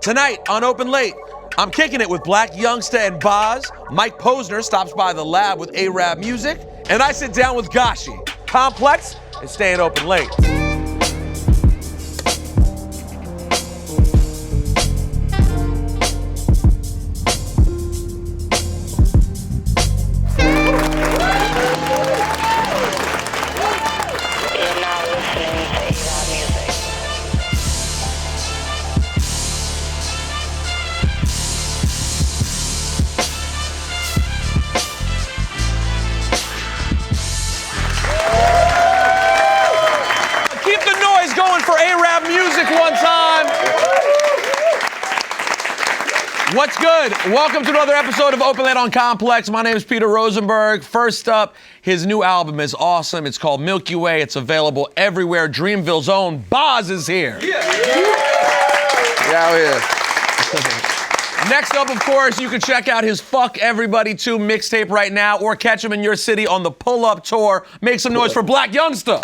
Tonight on Open Late, I'm kicking it with Blac Youngsta and Bas. Mike Posner stops by the lab with araabMUZIK, and I sit down with Gashi. Complex is staying open late. For araabMUZIK one time. What's good? Welcome to another episode of Open Late on Complex. My name is Peter Rosenberg. First up, his new album is awesome. It's called Milky Way. It's available everywhere. Dreamville's own Bas is here. Yeah, out here. Next up, of course, you can check out his Fuck Everybody 2 mixtape right now, or catch him in your city on the Pull Up Tour. Make some noise for Blac Youngsta.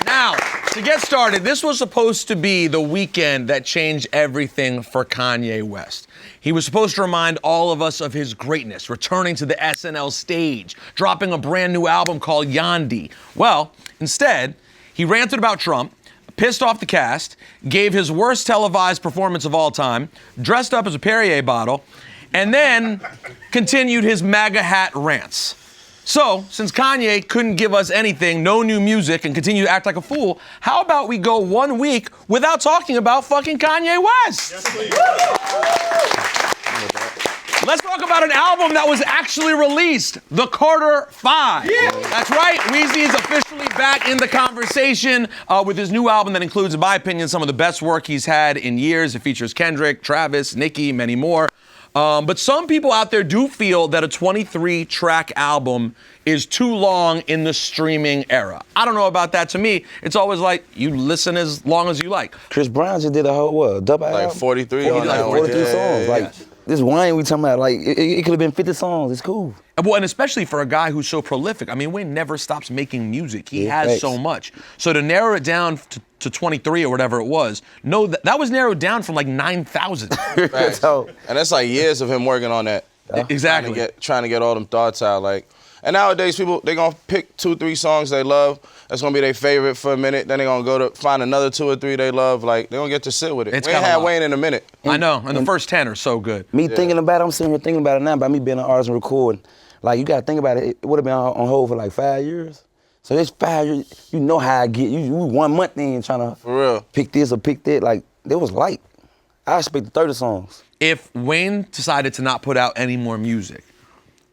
Now, to get started, this was supposed to be the weekend that changed everything for Kanye West. He was supposed to remind all of us of his greatness, returning to the SNL stage, dropping a brand new album called Yandhi. Well, instead, he ranted about Trump, pissed off the cast, gave his worst televised performance of all time, dressed up as a Perrier bottle, and then continued his MAGA hat rants. So, since Kanye couldn't give us anything, no new music, and continue to act like a fool, how about we go 1 week without talking about fucking Kanye West? Yes, please. Let's talk about an album that was actually released, the Carter 5. Yeah. That's right, Weezy is officially back in the conversation with his new album that includes, in my opinion, some of the best work he's had in years. It features Kendrick, Travis, Nicki, many more. But some people out there do feel that a 23-track album is too long in the streaming era. I don't know about that. To me, it's always like, you listen as long as you like. Chris Brown just did a whole, double album? Like 43 on that one. 43 songs. Like, this Wayne we talking about, like, it could have been 50 songs. It's cool. Well, and especially for a guy who's so prolific. I mean, Wayne never stops making music. He has so much. So to narrow it down to 23 or whatever it was, no, that was narrowed down from like 9,000. So, and that's like years of him working on that. Exactly. Trying to get all them thoughts out. Like, and nowadays people, they gonna pick 2-3 songs they love. That's gonna be their favorite for a minute. Then they gonna go to find another 2 or 3 they love. Like, they gonna get to sit with it. We ain't had Wayne in a minute. I know, and the first 10 are so good. Me thinking about it, I'm sitting here thinking about it now, about me being an artist and recording. Like, you gotta think about it, it would have been on hold for like 5 years. So it's 5 years, you know how I get, you 1 month in trying to for real pick this or pick that. Like, it was light. I expected 30 songs. If Wayne decided to not put out any more music,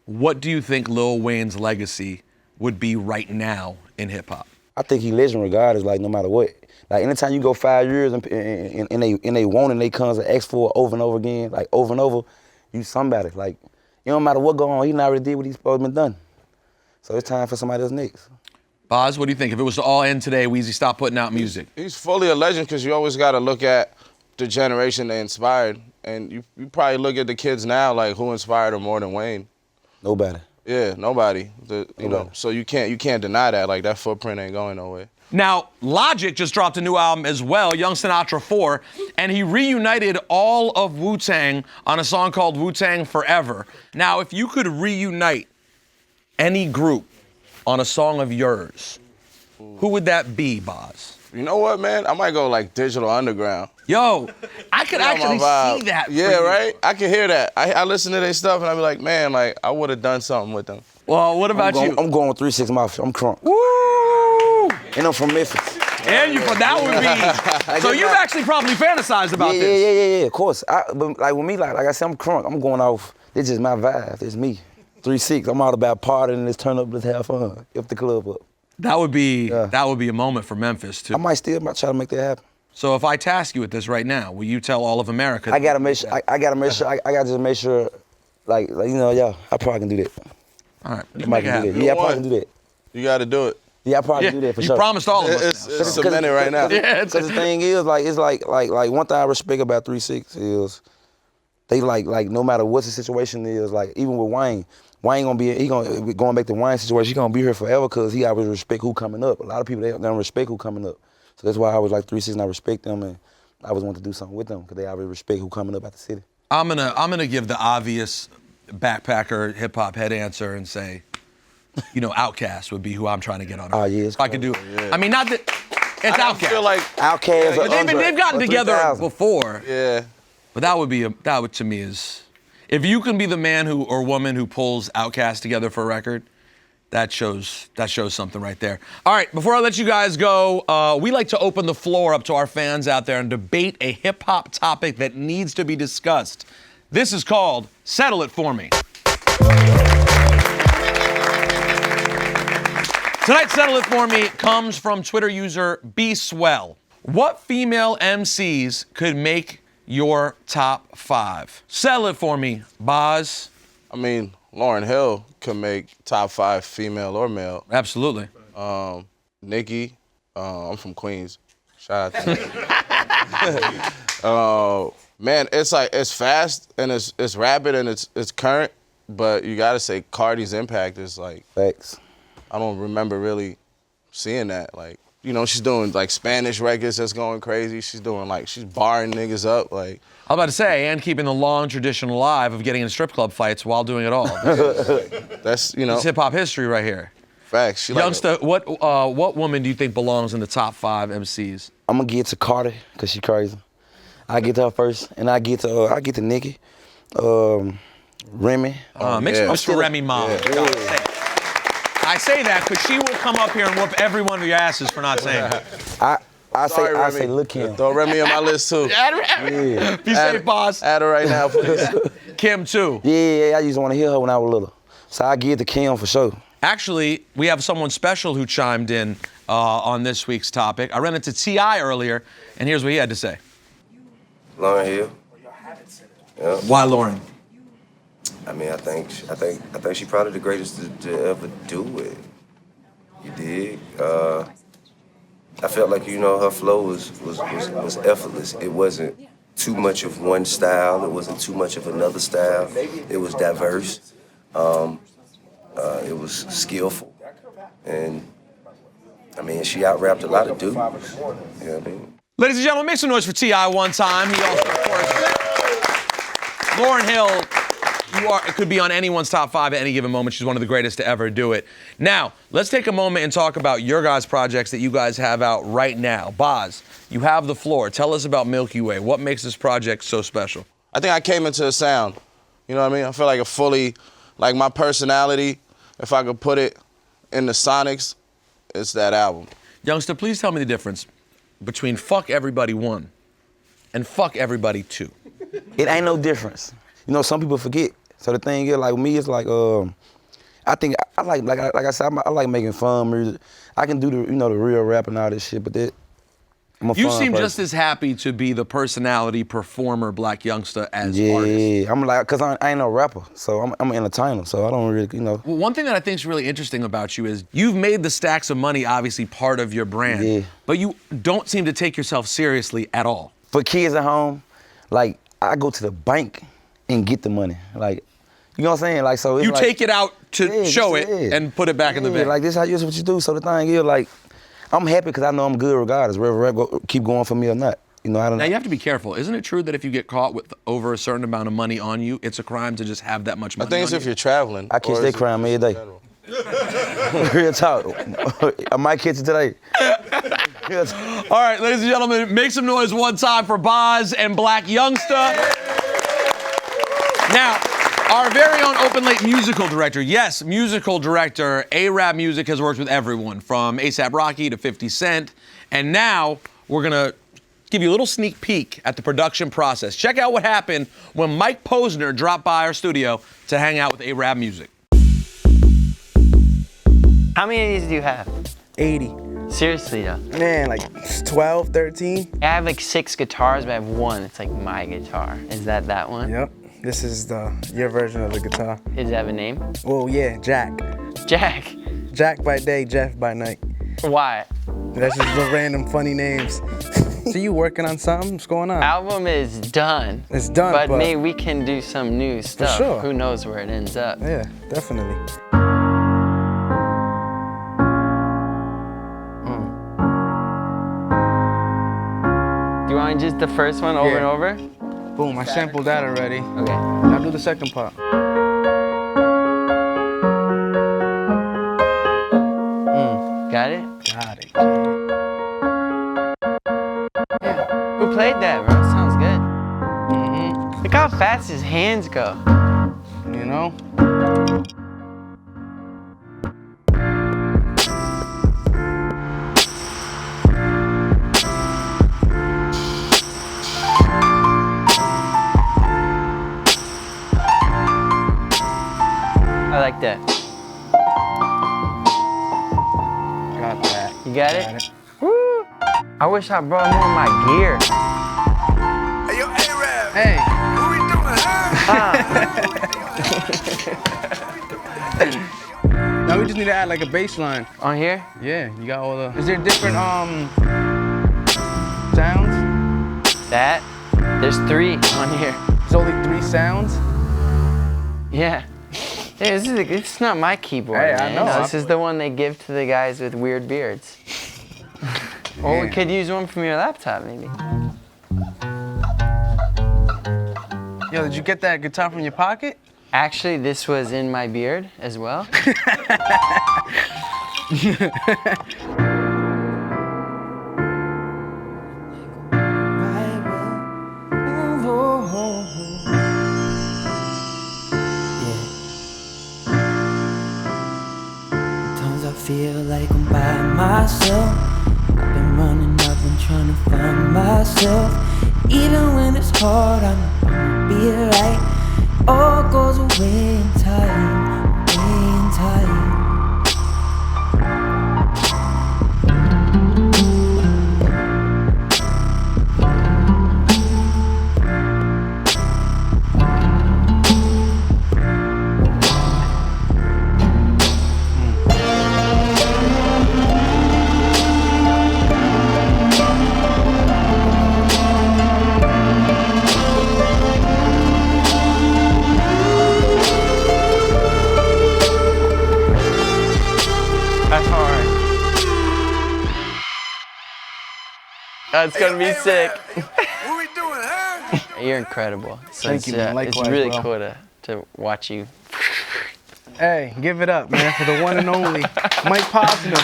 what do you think Lil Wayne's legacy would be right now in hip hop? I think he legend regardless, like no matter what. Like anytime you go 5 years and they want and they comes and ask for it over and over again, like over and over, you somebody. Like, it don't matter what go on, he already did what he's supposed to be done. So it's time for somebody else next. Bas, what do you think? If it was to all end today, Weezy stopped putting out music. He's fully a legend because you always got to look at the generation that inspired. And you probably look at the kids now, like, who inspired them more than Wayne? Nobody. Yeah, nobody. You know, so you can't deny that. Like, that footprint ain't going nowhere. Now, Logic just dropped a new album as well, Young Sinatra 4, and he reunited all of Wu-Tang on a song called Wu-Tang Forever. Now, if you could reunite any group on a song of yours, who would that be, Bas? You know what, man? I might go like Digital Underground. Yo, I could actually see that. Yeah, right? I can hear that. I listen to their stuff and I be like, man, like, I would have done something with them. Well, what about you? I'm going with 3 6 Mafia. I'm crunk. Woo! And I'm from Memphis. And you, but that would be. So you've actually probably fantasized about this. Yeah, of course. But like with me, like I said, I'm crunk. I'm going off. This is my vibe. It's me. 3 6. I'm all about partying. Let's turn up. Let's have fun. If the club up. That would be a moment for Memphis too. I might still try to make that happen. So if I task you with this right now, will you tell all of America? I gotta make sure. I gotta make sure. I gotta just make sure. Like you know, yeah. I probably can do that. All right, I might can do that. Yeah, I probably can do that. You got to do it. Yeah, I probably do that for you sure. You promised all of us. It's cemented right now. Yeah, because the thing is, like, it's like one thing I respect about 3 6 is they like no matter what the situation is, like even with Wayne gonna be going back to Wayne's situation, he gonna be here forever because he always respect who coming up. A lot of people they don't respect who coming up. So that's why I was like 3 6 and I respect them, and I always want to do something with them because they already respect who coming up out the city. I'm gonna give the obvious backpacker hip hop head answer and say, you know, Outkast would be who I'm trying to get on. Oh yeah, if I could do it. Yeah. I mean, not that it's Outkast. I feel like Outkast. But they've gotten together before. Yeah. But that would to me is, if you can be the man who or woman who pulls Outkast together for a record, that shows something right there. All right, before I let you guys go, we like to open the floor up to our fans out there and debate a hip hop topic that needs to be discussed. This is called Settle It For Me. Tonight's Settle It For Me comes from Twitter user BSwell. What female MCs could make your top 5? Settle it for me, Bas. I mean, Lauryn Hill could make top 5 female or male. Absolutely. Nicki, I'm from Queens. Shout out to man, it's like, it's fast and it's rapid and it's current, but you gotta say Cardi's impact is like, Facts. I don't remember really seeing that. Like, you know, she's doing like Spanish records that's going crazy. She's doing like, she's barring niggas up. Like, I was about to say, and keeping the long tradition alive of getting in strip club fights while doing it all. that's, you know. It's hip hop history right here. Facts. She Youngsta, what woman do you think belongs in the top 5 MCs? I'm gonna get to Cardi because she crazy. I get to her first, and I get to Nicki, Remy. Make some noise for Remy Ma. Yeah. I say that because she will come up here and whoop every one of your asses for not saying it. I say, look Kim. Throw Remy on my list too. Yeah. Be safe, Bas. Add her right now, please. Kim too. Yeah, I used to want to hear her when I was little. So I give it to Kim for sure. Actually, we have someone special who chimed in on this week's topic. I ran into T.I. earlier, and here's what he had to say. Lauryn Hill. Yeah. Why Lauryn? I mean, I think she's probably the greatest to ever do it. You dig? I felt like, you know, her flow was effortless. It wasn't too much of one style. It wasn't too much of another style. It was diverse. It was skillful. And, I mean, she out-rapped a lot of dudes. You know what I mean? Ladies and gentlemen, make some noise for T.I. one time. He also, of course, Lauryn Hill, it could be on anyone's top 5 at any given moment. She's one of the greatest to ever do it. Now, let's take a moment and talk about your guys' projects that you guys have out right now. Bas, you have the floor. Tell us about Milky Way. What makes this project so special? I think I came into a sound. You know what I mean? I feel like like my personality, if I could put it in the sonics, it's that album. Youngsta, please tell me the difference between Fuck Everybody 1 and Fuck Everybody 2. It ain't no difference. You know, some people forget. So the thing is, like me, it's like, I think I like I said, I like making fun music. I can do the real rap and all this shit, but I'm a You fun seem person. just as happy to be the personality performer Blac Youngsta as artist. Yeah, I'm like, cause I ain't no rapper, so I'm an entertainer, so I don't really, you know. Well, one thing that I think is really interesting about you is you've made the stacks of money obviously part of your brand, Yeah. but you don't seem to take yourself seriously at all. For kids at home, like I go to the bank and get the money, like, you know what I'm saying? Like, so it's You like, take it out to show it and put it back in the bank. Like this is what you do. So the thing is, like, I'm happy because I know I'm good regardless, whether rap keep going for me or not. You know, I don't. Now you have to be careful. Isn't it true that if you get caught with over a certain amount of money on you, it's a crime to just have that much money? I think it's on if you? you're traveling. I catch that crime every day. Real talk. I might catch it today. All right, ladies and gentlemen, make some noise one time for Bas and Blac Youngsta. Now, our very own Open Late musical director, yes, musical director, araabMUZIK has worked with everyone from A$AP Rocky to 50 Cent, and now we're gonna give you a little sneak peek at the production process. Check out what happened when Mike Posner dropped by our studio to hang out with araabMUZIK. How many of these do you have? 80. Seriously though? Man, like 12, 13. I have like 6 guitars, but I have one. It's like my guitar. Is that one? Yep. This is your version of the guitar. Does it have a name? Well, yeah, Jack. Jack. Jack by day, Jeff by night. Why? That's just the random funny names. So you working on something? What's going on? Album is done. It's done, but but maybe we can do some new stuff. sure. Who knows where it ends up? Yeah, definitely. Do you want just the first one over and over? Boom, I sampled that already. Okay. Now do the second part. Got it? Got it. Yeah. Who played that, bro? Sounds good. Look how fast his hands go. You know? I like that. Got that. You got it? Woo! I wish I brought more of my gear. Hey, yo, Arab. Hey. What we doing, huh? Now we just need to add like a bass line. On here? Yeah, you got all the... Is there different sounds? That? There's 3 on here. There's only 3 sounds? Yeah. Hey, this is not my keyboard, Hey, I man. know. No, this is the one they give to the guys with weird beards. Or we could use one from your laptop, maybe. Yo, did you get that guitar from your pocket? Actually, this was in my beard as well. Feel like I'm by myself. I've been running, I've been trying to find myself. Even when it's hard, I know I'ma be right. All goes away in time, away in time. That's hard. That's gonna be sick. What we doing, huh? You're incredible. So Thank you, man. it's Likewise, really bro. cool to watch you. Hey, give it up, man, for the one and only Mike Posner.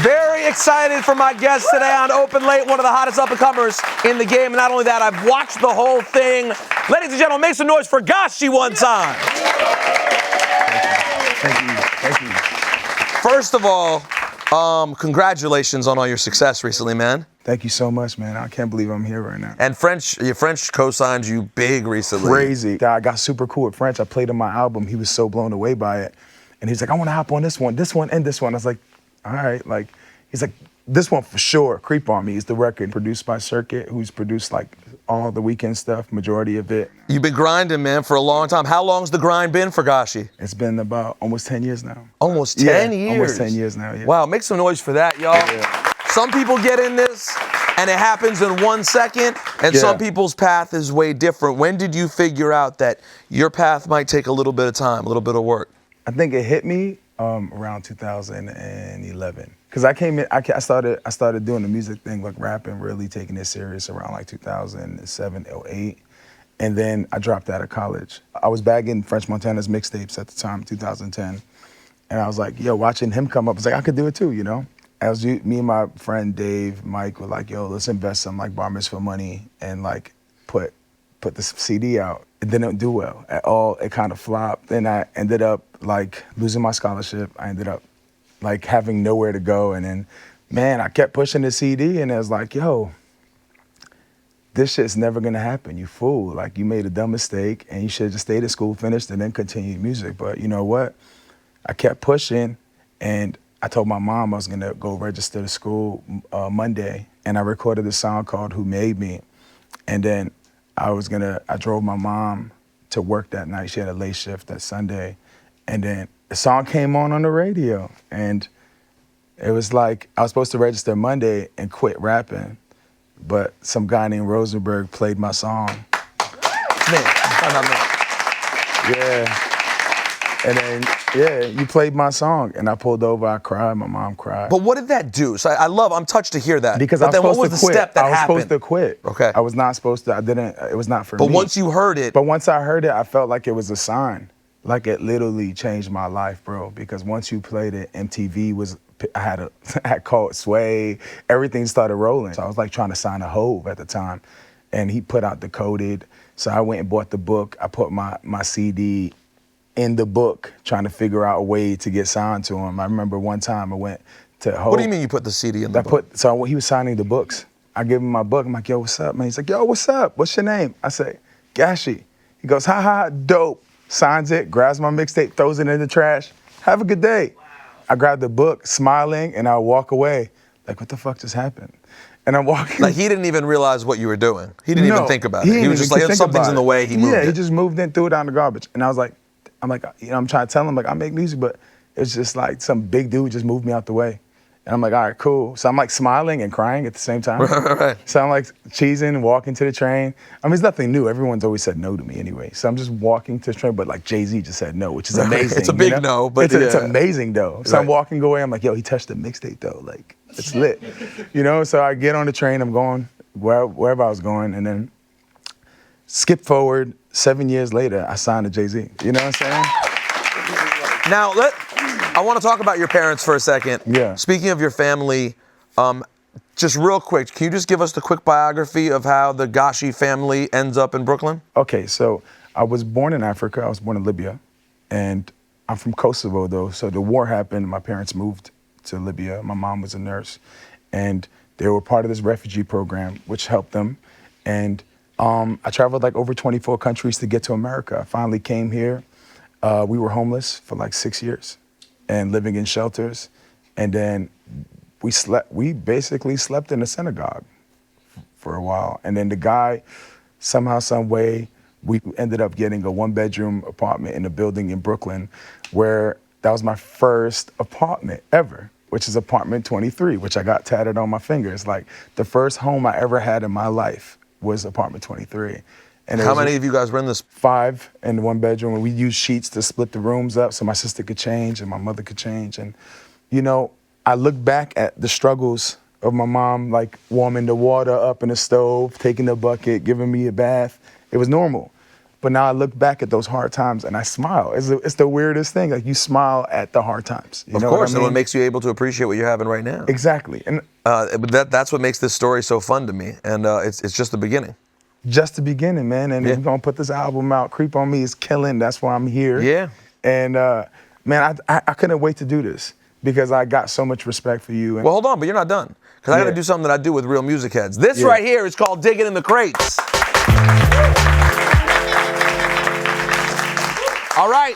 Very excited for my guest today on Open Late, one of the hottest up-and-comers in the game. And not only that, I've watched the whole thing. Ladies and gentlemen, make some noise for Gashi one time. Thank you. First of all, congratulations on all your success recently, man. Thank you so much, man. I can't believe I'm here right now. And your French co-signed you big recently. Crazy. I got super cool with French. I played him my album. He was so blown away by it. And he's like, I want to hop on this one, and this one. I was like, all right. Like, he's like, this one for sure. Creep on Me is the record produced by Circuit, who's produced like all the Weeknd stuff, majority of it. You've been grinding, man, for a long time. How long's the grind been for Gashi? It's been about almost 10 years now. Almost 10 years? Almost 10 years now, yeah. Wow, make some noise for that, y'all. Yeah. Some people get in this and it happens in 1 second, and some people's path is way different. When did you figure out that your path might take a little bit of time, a little bit of work? I think it hit me around 2011. Cause I came in, I started doing the music thing, like rapping, really taking it serious around like 2007 or 8. And then I dropped out of college. I was bagging French Montana's mixtapes at the time, 2010. And I was like, yo, watching him come up, I was like, I could do it too, you know? Me and my friend Dave, Mike, were like, yo, let's invest some like bar mitzvah money and like put the CD out. It didn't do well at all. It kind of flopped. And I ended up like losing my scholarship. I ended up like having nowhere to go. And then, man, I kept pushing the CD and it was like, yo, this shit's never gonna happen, you fool. Like, you made a dumb mistake and you should have just stayed at school, finished, and then continued music. But you know what? I kept pushing, and I told my mom I was gonna go register to school Monday, and I recorded a song called Who Made Me. And then I drove my mom to work that night. She had a late shift that Sunday. And then the song came on the radio. And it was like, I was supposed to register Monday and quit rapping. but some guy named Rosenberg played my song. Yeah. And then, yeah, you played my song, and I pulled over, I cried, my mom cried. But what did that do? So I'm touched to hear that. Because but I was then what supposed was to the quit. step that I was happened? supposed to quit. Okay. I was not supposed to, it was not for me. But once you heard it. But once I heard it, I felt like it was a sign. Like it literally changed my life, bro. Because once you played it, MTV was, I had called Sway, everything started rolling. So I was like trying to sign a Hove at the time. And he put out Decoded. So I went and bought the book. I put my CD in the book, trying to figure out a way to get signed to him. I remember one time I went to Hove. What do you mean you put the CD in the book? So he was signing the books. I give him my book. I'm like, yo, what's up, man? He's like, yo, what's up? What's your name? I say, Gashi. He goes, ha ha, dope. Signs it, grabs my mixtape, throws it in the trash. Have a good day. Wow. I grab the book, smiling, and I walk away. Like, what the fuck just happened? And I'm walking. Like, he didn't even realize what you were doing. He didn't even think about it. He was just like, something's in the way, he moved it. Yeah, he just moved in, threw it down the garbage. And I was like, I'm trying to tell him, like, I make music, but it's just like some big dude just moved me out the way. And I'm like, all right, cool. So I'm like smiling and crying at the same time. Right. So I'm like cheesing, walking to the train. I mean, it's nothing new. Everyone's always said no to me anyway. So I'm just walking to the train, but like Jay-Z just said no, which is amazing. It's a big no, but it's amazing though. So I'm walking away. I'm like, yo, he touched the mixtape though. Like, it's lit. So I get on the train. I'm going wherever I was going, and then skip forward 7 years later, I signed to Jay-Z. You know what I'm saying? Now, I want to talk about your parents for a second. Yeah. Speaking of your family, just real quick, can you just give us the quick biography of how the Gashi family ends up in Brooklyn? Okay, so I was born in Africa. I was born in Libya, and I'm from Kosovo though. So the war happened. My parents moved to Libya. My mom was a nurse, and they were part of this refugee program, which helped them. And I traveled like over 24 countries to get to America. I finally came here. We were homeless for like 6 years and living in shelters. And then we basically slept in a synagogue for a while. And then the guy, somehow, some way, we ended up getting a 1-bedroom apartment in a building in Brooklyn where that was my first apartment ever, which is apartment 23, which I got tatted on my finger. It's like the first home I ever had in my life was apartment 23. And how many of you guys were in this? 5 in the 1-bedroom, and we used sheets to split the rooms up so my sister could change and my mother could change. And, I look back at the struggles of my mom, like warming the water up in the stove, taking the bucket, giving me a bath. It was normal. But now I look back at those hard times and I smile. It's the weirdest thing. Like, you smile at the hard times. You of know course, what I mean? and what makes you able to appreciate what you're having right now. Exactly. And that's what makes this story so fun to me. And it's just the beginning. Just the beginning, man. And Yeah. we're going to put this album out. Creep on Me is killing. That's why I'm here. Yeah. And, man, I couldn't wait to do this because I got so much respect for you. And Well, hold on, but you're not done. Because I got to Yeah. do something that I do with real music heads. This Yeah. right here is called Digging in the Crates. All right,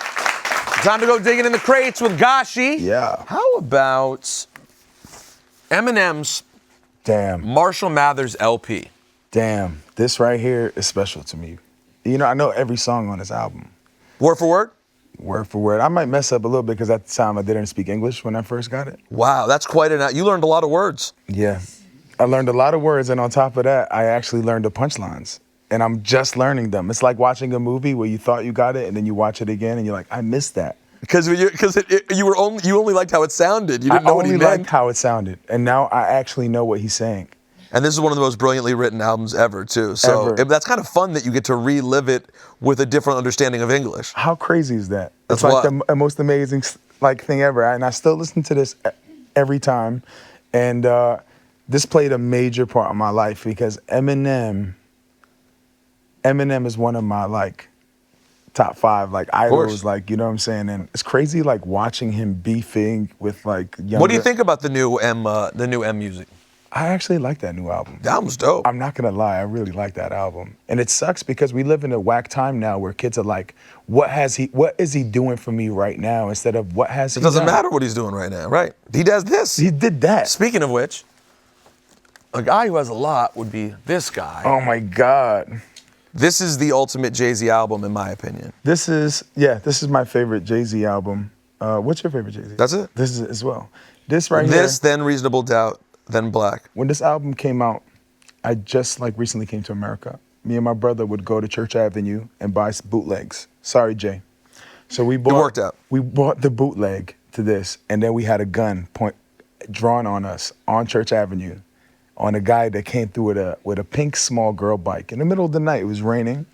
time to go digging in the crates with Gashi. Yeah. How about Eminem's Damn. Marshall Mathers LP? Damn. This right here is special to me. I know every song on this album. Word for word? Word for word. I might mess up a little bit because at the time I didn't speak English when I first got it. Wow, that's quite enough. You learned a lot of words. Yeah. I learned a lot of words, and on top of that, I actually learned the punchlines. And I'm just learning them. It's like watching a movie where you thought you got it, and then you watch it again, and you're like, I missed that. Because you only liked how it sounded. You didn't know what he I meant. only liked how it sounded, and now I actually know what he's saying. And this is one of the most brilliantly written albums ever, too. So Ever. that's kind of fun that you get to relive it with a different understanding of English. How crazy is that? That's it's like wild. the most amazing thing ever. And I still listen to this every time. And this played a major part in my life because Eminem is one of my top 5 idols, you know what I'm saying? And it's crazy watching him beefing with younger. What do you think about the new M music? I actually like that new album. The album's dope. I'm not gonna lie, I really like that album. And it sucks because we live in a whack time now where kids are like, what is he doing for me right now? Instead of what has he It doesn't done? matter what he's doing right now, right? He does this. He did that. Speaking of which, a guy who has a lot would be this guy. Oh my God. This is the ultimate Jay-Z album, in my opinion. This is my favorite Jay-Z album. What's your favorite Jay-Z? That's it? This is as well. This right This, here. then Reasonable Doubt, then Black. When this album came out, I just like recently came to America. Me and my brother would go to Church Avenue and buy bootlegs. Sorry, Jay. So we bought. It worked out. We bought the bootleg to this, and then we had a gun drawn on us on Church Avenue, on a guy that came through with a pink small girl bike in the middle of the night. It was raining.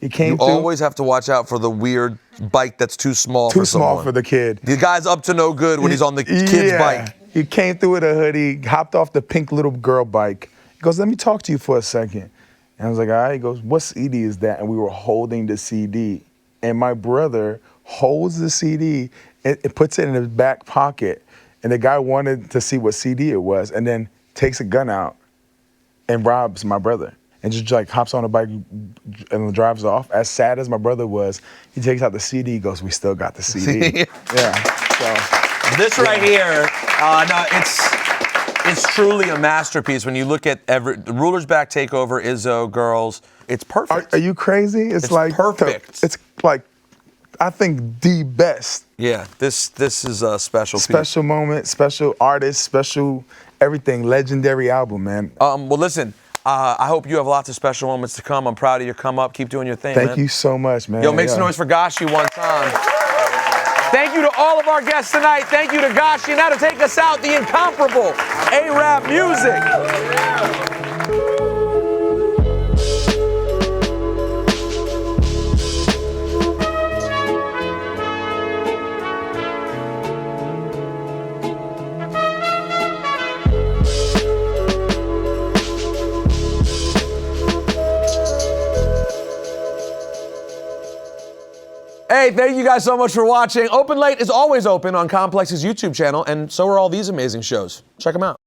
He came You through. always have to watch out for the weird bike that's too small for someone. Too small for the kid. The guy's up to no good when he's on the kid's bike. He came through with a hoodie, hopped off the pink little girl bike. He goes, let me talk to you for a second. And I was like, all right. He goes, what CD is that? And we were holding the CD. And my brother holds the CD and puts it in his back pocket. And the guy wanted to see what CD it was, and then takes a gun out and robs my brother. And just like hops on a bike and drives off. As sad as my brother was, he takes out the CD, he goes, we still got the CD. Yeah, so. This right here, no, it's truly a masterpiece. When you look at the Ruler's Back Takeover, Izzo, Girls, it's perfect. Are you crazy? It's like perfect. It's like, I think the best. Yeah, this is a special piece. Special moment, special artist, special everything, legendary album, man. Well, listen, I hope you have lots of special moments to come. I'm proud of your come up. Keep doing your thing, man. Thank you so much, man. Yo, make some noise for Gashi one time. Thank you to all of our guests tonight. Thank you to Gashi. Now to take us out, the incomparable araabMUZIK. Hey, thank you guys so much for watching. Open Late is always open on Complex's YouTube channel, and so are all these amazing shows. Check them out.